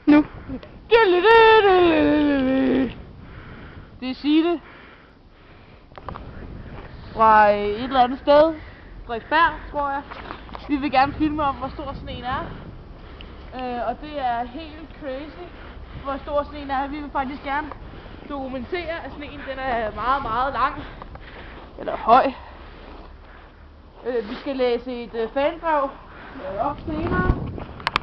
Nu. Det er Signe fra et eller andet sted. Frederiksberg, tror jeg. Vi vil gerne filme om, hvor stor sneen er. Og det er helt crazy, hvor stor sneen er. Vi vil faktisk gerne dokumentere, at sneen den er meget, meget lang. Eller høj. Vi skal læse et fanbrev op senere.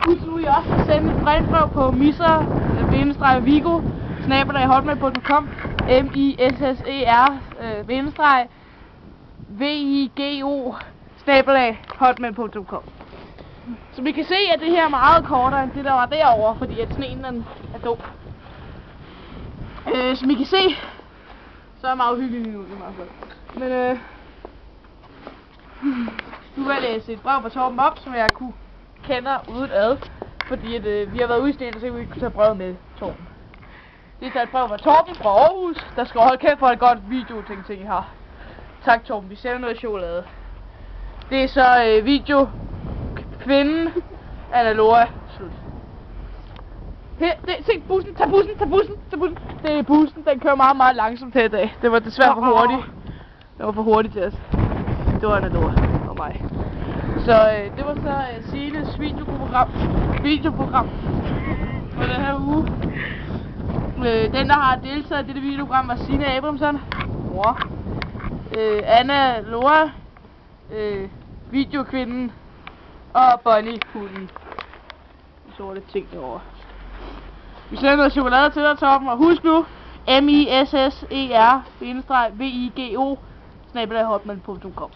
Husk nu, I også kan sende et fanbrev på misser-vigo@hotmail.com misser-vigo@hotmail.com. Så vi kan se, at det her er meget kortere end det, der var derovre, fordi at sneen den er dum. Som I kan se, så er det meget hyggeligt lige nu, det er meget godt. Men nu vil jeg læse et brev fra Torben op, som jeg kunne kender uden ad, fordi at, vi har været udstillet, så vi kunne tage brevet med Torben. Det er så et brev fra Torben fra Aarhus, der skal holde kæft for et godt video-ting I har. Tak Torben, vi sender noget chokolade. Det er så video-kvinden Anna-Lora. Slut. Her, se bussen, tag bussen. Det er bussen, den kører meget, meget langsomt her i dag. Det var desværre for hurtigt. Det var for hurtigt til os. Det var Anna-Lora og mig. Så det var så Signes videoprogram for den her uge. Den der har deltaget i dette videoprogram var Signe Abrahamsen, mor, Anna-Lora, videokvinden og Bonnie, hunden. Så var det ting derovre. Vi sender noget chokolade til dig, Torben, og husk nu, misser-vigo@hotmail.com.